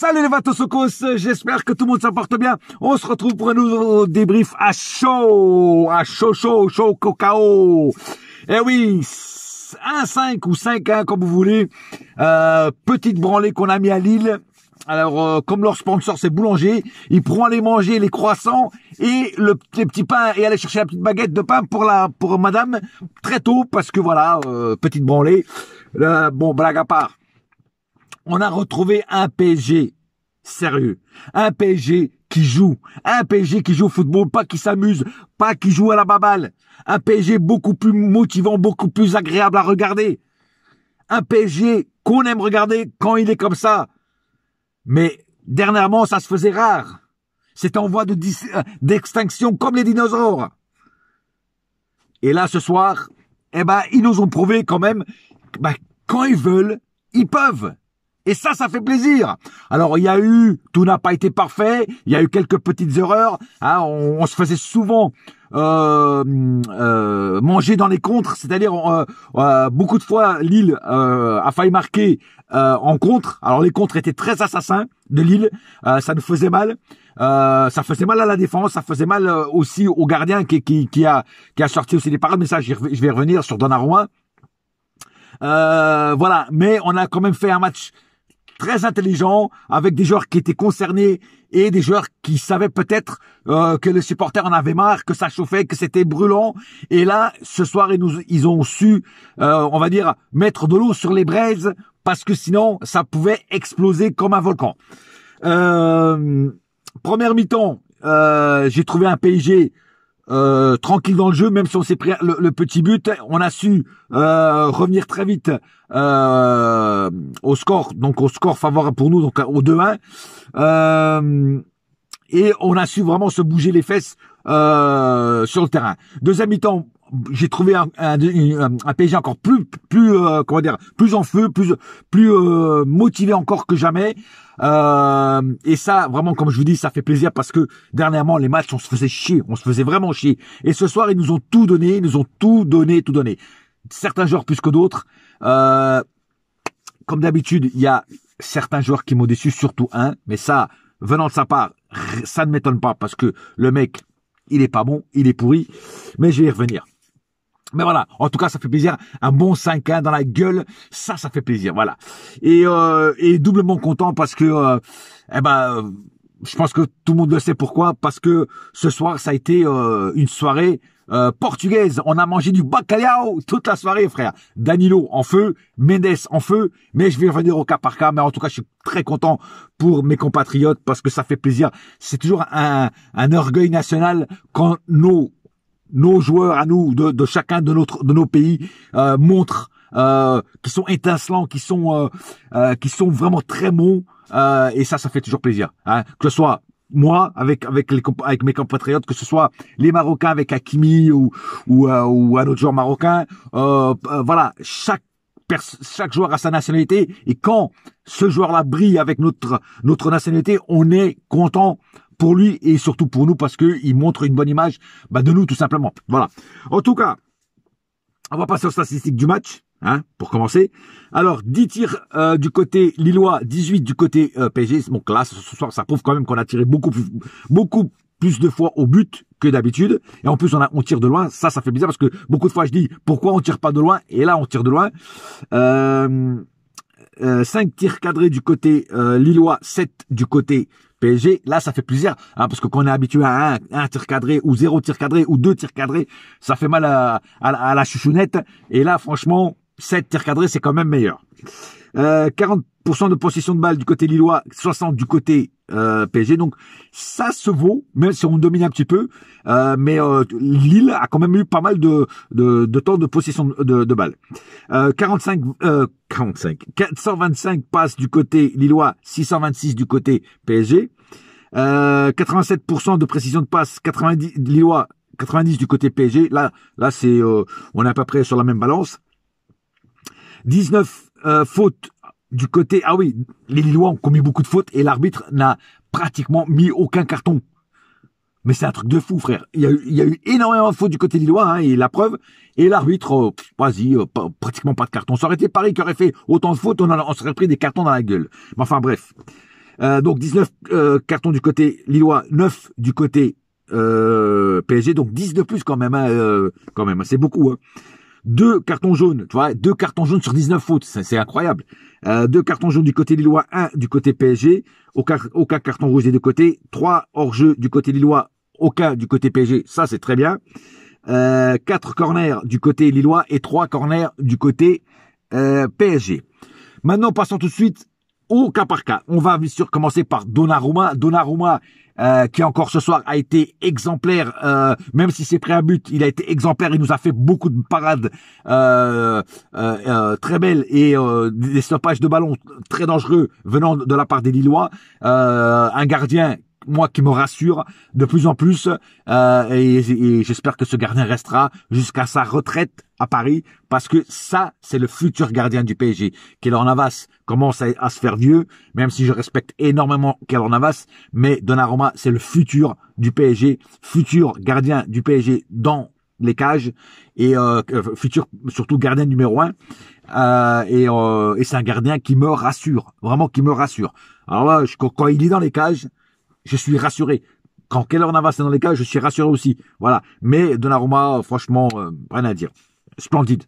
Salut les Vatosokos, j'espère que tout le monde s'en porte bien. On se retrouve pour un nouveau débrief à chaud, chaud, cacao. Eh oui, 1-5 ou 5-1 comme vous voulez. Petite branlée qu'on a mis à Lille. Alors, comme leur sponsor c'est Boulanger, ils pourront aller manger les croissants et les petits pains et aller chercher la petite baguette de pain pour madame très tôt parce que voilà, petite branlée. Bon, blague à part. On a retrouvé un PSG sérieux, un PSG qui joue au football, pas qui s'amuse, pas qui joue à la baballe, un PSG beaucoup plus motivant, beaucoup plus agréable à regarder, un PSG qu'on aime regarder quand il est comme ça. Mais dernièrement, ça se faisait rare. C'était en voie d'extinction comme les dinosaures. Et là, ce soir, ils nous ont prouvé quand même, quand ils veulent, ils peuvent. Et ça fait plaisir. Alors, tout n'a pas été parfait. Il y a eu quelques petites erreurs. Hein, on se faisait souvent manger dans les contres. C'est-à-dire, beaucoup de fois, Lille a failli marquer en contre. Alors, les contres étaient très assassins de Lille. Ça nous faisait mal. Ça faisait mal à la défense. Ça faisait mal aussi au gardien qui a sorti aussi des parades. Mais ça, je vais revenir sur Donnarumma. Voilà. Mais on a quand même fait un match très intelligent, avec des joueurs qui étaient concernés et des joueurs qui savaient peut-être que les supporters en avaient marre, que ça chauffait, que c'était brûlant. Et là, ce soir, ils ont su, on va dire, mettre de l'eau sur les braises, parce que sinon, ça pouvait exploser comme un volcan. Première mi-temps, j'ai trouvé un PSG tranquille dans le jeu, même si on s'est pris le petit but, on a su revenir très vite au score favorable pour nous, donc au 2-1, et on a su vraiment se bouger les fesses sur le terrain. Deuxième mi-temps, j'ai trouvé un PSG encore plus en feu, plus motivé encore que jamais. Et ça, vraiment, comme je vous dis, ça fait plaisir parce que dernièrement, les matchs, on se faisait vraiment chier. Et ce soir, ils nous ont tout donné, tout donné. Certains joueurs plus que d'autres. Comme d'habitude, il y a certains joueurs qui m'ont déçu, surtout un. Mais ça, venant de sa part, ça ne m'étonne pas parce que le mec, il est pas bon, il est pourri. Mais je vais y revenir. Mais voilà, en tout cas, ça fait plaisir. Un bon 5-1 dans la gueule, ça fait plaisir, voilà. Et doublement content parce que, je pense que tout le monde le sait pourquoi. Parce que ce soir, ça a été une soirée portugaise. On a mangé du bacalhau toute la soirée, frère. Danilo en feu, Mendes en feu. Mais je vais revenir au cas par cas. Mais en tout cas, je suis très content pour mes compatriotes parce que ça fait plaisir. C'est toujours un orgueil national quand nos joueurs à nous, de chacun de nos pays, montrent, qui sont étincelants, qui sont vraiment très bons, et ça fait toujours plaisir, hein. Que ce soit moi, avec mes compatriotes, que ce soit les Marocains avec Hakimi ou un autre joueur marocain, voilà, chaque joueur a sa nationalité, et quand ce joueur-là brille avec notre nationalité, on est content pour lui et surtout pour nous parce que il montre une bonne image de nous tout simplement. Voilà. En tout cas, on va passer aux statistiques du match, hein, pour commencer. Alors 10 tirs du côté lillois, 18 du côté PSG. Donc là, ce soir, ça prouve quand même qu'on a tiré beaucoup plus de fois au but que d'habitude. Et en plus, on tire de loin. Ça fait bizarre parce que beaucoup de fois, je dis pourquoi on tire pas de loin. Et là, on tire de loin. 5 tirs cadrés du côté lillois, 7 du côté PSG. Là, ça fait plaisir, hein, parce que quand on est habitué à un tir cadré ou 0 tir cadré ou 2 tirs cadrés, ça fait mal à la chouchounette. Et là, franchement, 7 tirs cadrés, c'est quand même meilleur. 40% de possession de balle du côté lillois, 60 du côté PSG. Donc, ça se vaut, même si on domine un petit peu. Mais Lille a quand même eu pas mal de temps de possession de balle. 425 passes du côté lillois, 626 du côté PSG. 87% de précision de passe, 90 lillois, 90 du côté PSG. Là c'est on est à peu près sur la même balance. 19 fautes du côté... Ah oui, les Lillois ont commis beaucoup de fautes et l'arbitre n'a pratiquement mis aucun carton. Mais c'est un truc de fou, frère. Il y a eu énormément de fautes du côté lillois, hein, et la preuve. Et l'arbitre, pratiquement pas de carton. Ça aurait été Paris qui aurait fait autant de fautes, on serait pris des cartons dans la gueule. Mais enfin, bref. Donc 19 cartons du côté lillois, 9 du côté PSG, donc 10 de plus quand même, c'est beaucoup. Hein. 2 cartons jaunes, tu vois, 2 cartons jaunes sur 19 fautes, c'est incroyable. 2 cartons jaunes du côté lillois, 1 du côté PSG, aucun carton rouge des deux côtés, 3 hors-jeu du côté lillois, aucun du côté PSG, ça c'est très bien. 4 corners du côté lillois et 3 corners du côté PSG. Maintenant, passons tout de suite au cas par cas. On va bien sûr commencer par Donnarumma. Donnarumma, qui encore ce soir a été exemplaire, même si c'est pris un but, il a été exemplaire, il nous a fait beaucoup de parades très belles et des stoppages de ballon très dangereux venant de la part des Lillois. Un gardien, moi, qui me rassure de plus en plus, et j'espère que ce gardien restera jusqu'à sa retraite à Paris, parce que ça, c'est le futur gardien du PSG. Keylor Navas commence à se faire vieux, même si je respecte énormément Keylor Navas, mais Donnarumma, c'est le futur du PSG, futur gardien du PSG dans les cages, et futur surtout gardien numéro 1, et c'est un gardien qui me rassure, vraiment qui me rassure. Alors là, quand il est dans les cages, je suis rassuré. Quand Keylor Navas est dans les cages, je suis rassuré aussi. Voilà. Mais Donnarumma, franchement, rien à dire. Splendide.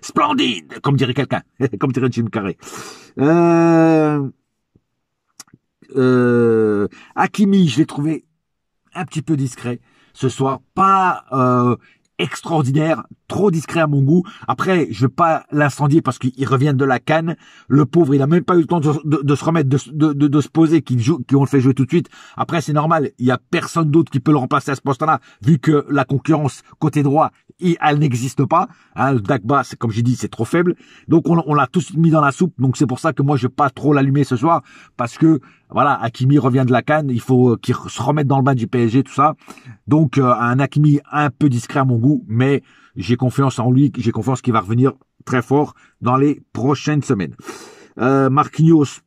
Splendide, comme dirait quelqu'un. Comme dirait Jim Carrey. Hakimi, je l'ai trouvé un petit peu discret ce soir. Pas extraordinaire, trop discret à mon goût. Après, je vais pas l'incendier parce qu'il revient de la CAN. Le pauvre, il a même pas eu le temps de se remettre, de se poser, qui ont le fait jouer tout de suite. Après, c'est normal, il y a personne d'autre qui peut le remplacer à ce poste-là, vu que la concurrence côté droit, elle n'existe pas. Hein, le Dagba, c'est comme j'ai dit, c'est trop faible. Donc on l'a tous mis dans la soupe. Donc c'est pour ça que moi je vais pas trop l'allumer ce soir, parce que voilà, Hakimi revient de la CAN, il faut qu'il se remette dans le bain du PSG, tout ça. Donc un Hakimi un peu discret à mon goût, mais j'ai confiance en lui, j'ai confiance qu'il va revenir très fort dans les prochaines semaines. Marquinhos,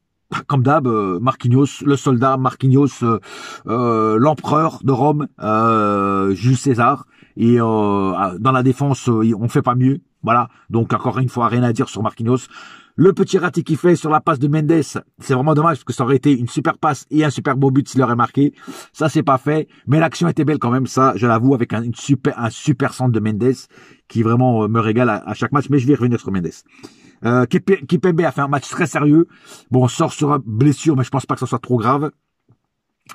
comme d'hab, Marquinhos, le soldat, Marquinhos, l'empereur de Rome, Jules César. Et dans la défense, on fait pas mieux. Voilà. Donc encore une fois, rien à dire sur Marquinhos. Le petit raté qu'il fait sur la passe de Mendes, c'est vraiment dommage parce que ça aurait été une super passe et un super beau but s'il aurait marqué. Ça, c'est pas fait. Mais l'action était belle quand même, ça, je l'avoue, avec un super centre de Mendes qui vraiment me régale à chaque match. Mais je vais revenir sur Mendes. Kimpembe a fait un match très sérieux. Bon, on sort sur une blessure, mais je pense pas que ça soit trop grave.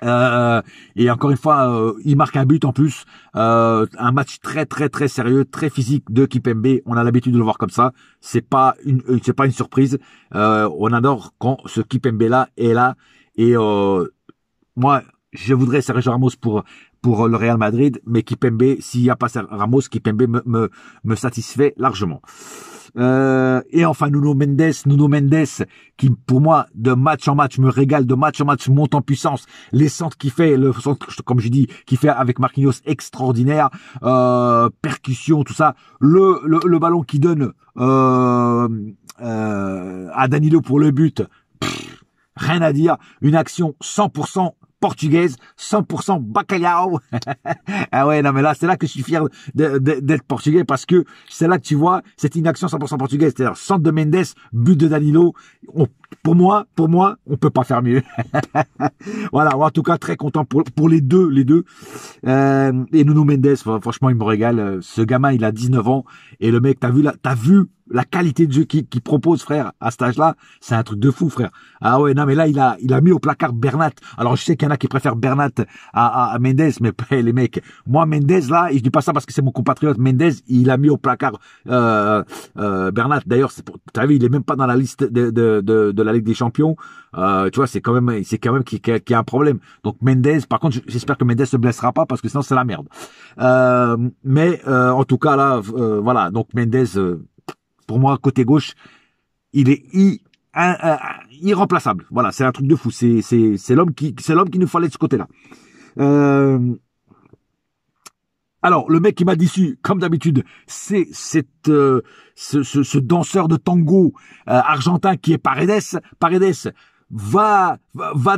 Et encore une fois, il marque un but en plus. Un match très très très sérieux, très physique de Kimpembe. On a l'habitude de le voir comme ça. C'est pas une surprise. On adore quand ce Kimpembe là est là. Et moi, je voudrais Sergio Ramos pour le Real Madrid, mais Kimpembe, s'il n'y a pas Ramos, Kimpembe me satisfait largement. Et enfin Nuno Mendes qui pour moi de match en match me régale, de match en match monte en puissance, les centres qu'il fait, le centre comme je dis qu'il fait avec Marquinhos extraordinaire, percussion, tout ça, le ballon qu'il donne à Danilo pour le but, rien à dire, une action 100% portugaise, 100% bacalhau. Ah ouais, non mais là, c'est là que je suis fier d'être portugais, parce que c'est là que tu vois, c'est une action 100% portugaise, c'est-à-dire centre de Mendes, but de Danilo. Pour moi, on peut pas faire mieux. Voilà, en tout cas, très content pour les deux. Et Nuno Mendes, franchement, il me régale. Ce gamin, il a 19 ans, et le mec, t'as vu la qualité de jeu qu'il propose, frère, à cet âge-là, c'est un truc de fou, frère. Ah ouais, non, mais là, il a mis au placard Bernat. Alors, je sais qu'il y en a qui préfèrent Bernat à Mendes, mais les mecs, moi, Mendes, là, et je dis pas ça parce que c'est mon compatriote, Mendes, il a mis au placard Bernat. D'ailleurs, t'as vu, il est même pas dans la liste de la Ligue des Champions. Tu vois, c'est quand même qu'il y a un problème. Donc, Mendes, par contre, j'espère que Mendes se blessera pas, parce que sinon, c'est la merde. Mais en tout cas, là, voilà. Donc, Mendes, pour moi, côté gauche, il est irremplaçable. Voilà, c'est un truc de fou. C'est l'homme qu'il nous fallait de ce côté-là. Alors, le mec qui m'a déçu, comme d'habitude, c'est ce danseur de tango argentin qui est Paredes. Paredes, va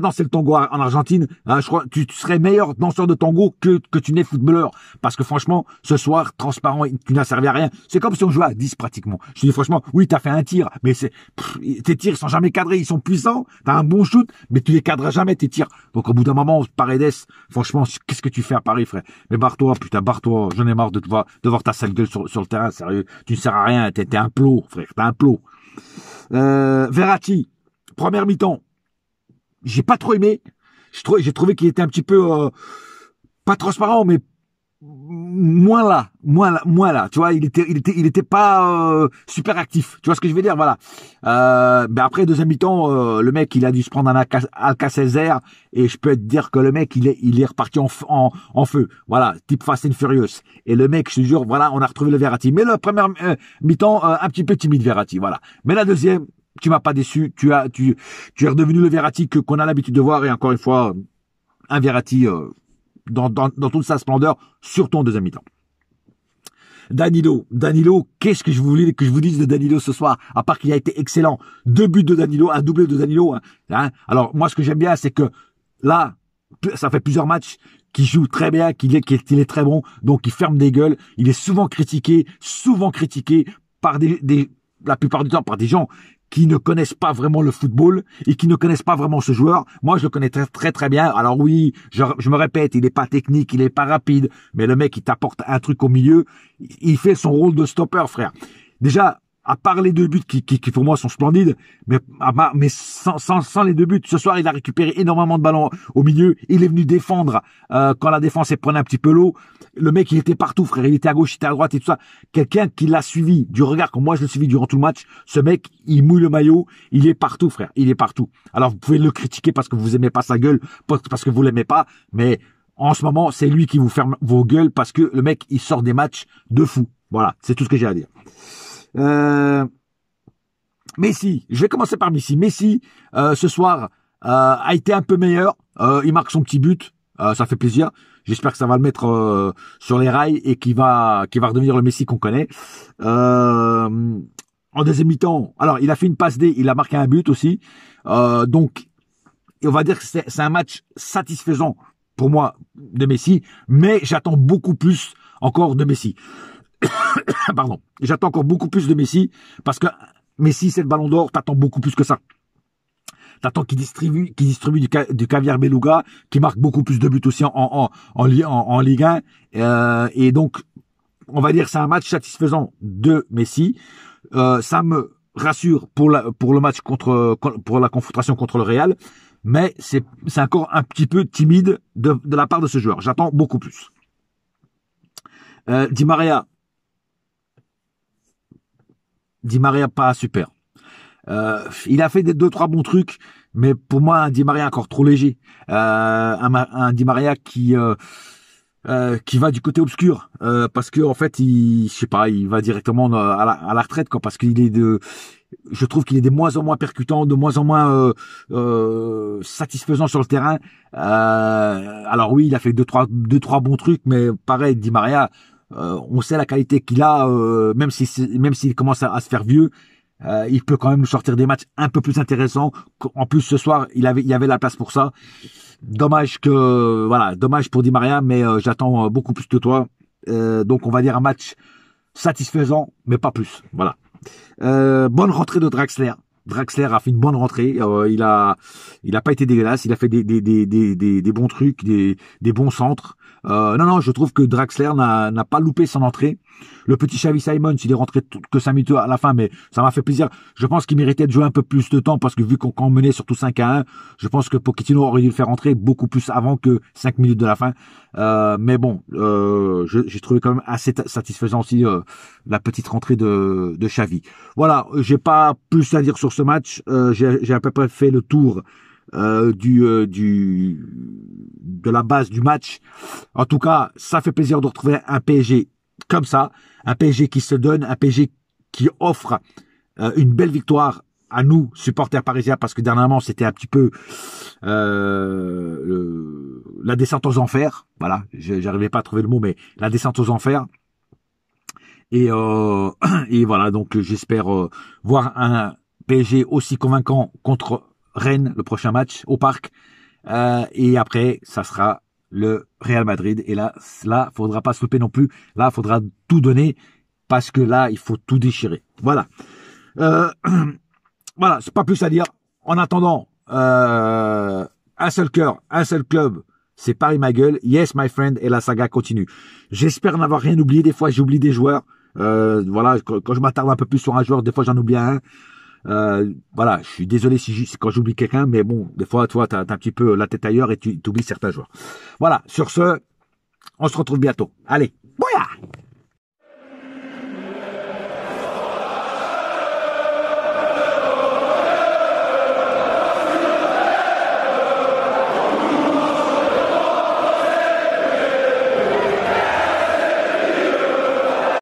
danser le tango en Argentine. Hein, je crois tu serais meilleur danseur de tango que tu n'es footballeur. Parce que franchement, ce soir, transparent, tu n'as servi à rien. C'est comme si on jouait à 10 pratiquement. Je te dis franchement, oui, t'as fait un tir, mais tes tirs sont jamais cadrés, ils sont puissants. T'as un bon shoot, mais tu les cadres jamais tes tirs. Donc au bout d'un moment, Paredes, franchement, qu'est-ce que tu fais à Paris, frère? Mais barre-toi, putain, barre-toi. J'en ai marre de voir ta sale gueule sur le terrain, sérieux. Tu ne sers à rien, t'es un plot, frère, t'es un plot. Verratti, première mi-temps. J'ai pas trop aimé. J'ai trouvé qu'il était un petit peu pas transparent, mais moins là. Tu vois, il était pas super actif. Tu vois ce que je veux dire, voilà. Mais après deuxième mi-temps, le mec il a dû se prendre un Alka-Seltzer et je peux te dire que le mec il est reparti en feu. Voilà, type Fast and Furious. Et le mec, je te jure, voilà, on a retrouvé le Verratti. Mais la première mi-temps un petit peu timide Verratti, voilà. Mais la deuxième, tu m'as pas déçu. Tu es redevenu le Verratti qu'on a l'habitude de voir et encore une fois un Verratti dans toute sa splendeur, surtout en deuxième mi-temps. Danilo, qu'est-ce que je voulais que je vous dise de Danilo ce soir, à part qu'il a été excellent. 2 buts de Danilo, un doublé de Danilo. Hein. Alors moi, ce que j'aime bien, c'est que là, ça fait plusieurs matchs qu'il joue très bien, qu'il est très bon, donc il ferme des gueules. Il est souvent critiqué par la plupart du temps par des gens qui ne connaissent pas vraiment le football et qui ne connaissent pas vraiment ce joueur. Moi, je le connais très bien. Alors oui, je me répète, il n'est pas technique, il n'est pas rapide, mais le mec, il t'apporte un truc au milieu. Il fait son rôle de stopper, frère. Déjà, à part les 2 buts qui pour moi sont splendides, mais sans les 2 buts, ce soir il a récupéré énormément de ballons au milieu, il est venu défendre quand la défense est prenait un petit peu l'eau. Le mec il était partout, frère, il était à gauche, il était à droite et tout ça. Quelqu'un qui l'a suivi du regard comme moi je le suivi durant tout le match, ce mec il mouille le maillot, il est partout, frère, il est partout. Alors vous pouvez le critiquer parce que vous aimez pas sa gueule, parce que vous l'aimez pas, mais en ce moment c'est lui qui vous ferme vos gueules parce que le mec il sort des matchs de fou. Voilà, c'est tout ce que j'ai à dire. Messi, je vais commencer par Messi. Messi, ce soir, a été un peu meilleur. Il marque son petit but. Ça fait plaisir. J'espère que ça va le mettre sur les rails et qu'il va redevenir le Messi qu'on connaît. En deuxième mi-temps, alors il a fait une passe D, il a marqué un but aussi. Donc, on va dire que c'est un match satisfaisant pour moi de Messi, mais j'attends beaucoup plus encore de Messi. Pardon. J'attends encore beaucoup plus de Messi parce que Messi, c'est le ballon d'or, t'attends beaucoup plus que ça. T'attends qu'il distribue du caviar beluga, qui marque beaucoup plus de buts aussi en Ligue 1. Et donc, on va dire que c'est un match satisfaisant de Messi. Ça me rassure pour le match pour la confrontation contre le Real, mais c'est encore un petit peu timide de la part de ce joueur. J'attends beaucoup plus. Di Maria pas super. Il a fait 2-3 bons trucs, mais pour moi un Di Maria encore trop léger. Un Di Maria qui va du côté obscur, parce que en fait je sais pas, il va directement à la retraite quoi, parce je trouve qu'il est de moins en moins percutant, de moins en moins satisfaisant sur le terrain. Alors oui, il a fait 2-3 bons trucs, mais pareil, Di Maria. On sait la qualité qu'il a, même s'il commence à se faire vieux, il peut quand même nous sortir des matchs un peu plus intéressants. En plus, ce soir, il y avait la place pour ça. Dommage pour Di Maria, mais j'attends beaucoup plus de toi. Donc, on va dire un match satisfaisant, mais pas plus. Voilà. Bonne rentrée de Draxler. Draxler a fait une bonne rentrée. Il a pas été dégueulasse. Il a fait des bons trucs, des bons centres. Non, je trouve que Draxler n'a pas loupé son entrée. Le petit Xavi Simons, il est rentré que 5 minutes à la fin, mais ça m'a fait plaisir. Je pense qu'il méritait de jouer un peu plus de temps parce que vu qu'on menait surtout 5-1, je pense que Pochettino aurait dû le faire rentrer beaucoup plus avant que 5 minutes de la fin. Mais bon, j'ai trouvé quand même assez satisfaisant aussi la petite rentrée de Xavi. Voilà, j'ai pas plus à dire sur ce match. J'ai à peu près fait le tour de la base du match. En tout cas, ça fait plaisir de retrouver un PSG comme ça, un PSG qui se donne, un PSG qui offre une belle victoire à nous, supporters parisiens, parce que dernièrement, c'était un petit peu la descente aux enfers. Voilà, j'arrivais pas à trouver le mot, mais la descente aux enfers. Et voilà, donc j'espère voir un PSG aussi convaincant contre Rennes, le prochain match au Parc. Et après, ça sera le Real Madrid. Et là, faudra pas se louper non plus. Là, faudra tout donner parce que là, il faut tout déchirer. Voilà. Voilà, c'est pas plus à dire. En attendant, un seul cœur, un seul club, c'est Paris ma gueule. Yes, my friend, et la saga continue. J'espère n'avoir rien oublié. Des fois, j'oublie des joueurs. Voilà, quand je m'attarde un peu plus sur un joueur, des fois, j'en oublie un. Voilà, je suis désolé quand j'oublie quelqu'un, mais bon, des fois, toi, t'as un petit peu la tête ailleurs et tu oublies certains joueurs. Voilà, sur ce, on se retrouve bientôt. Allez, bouya!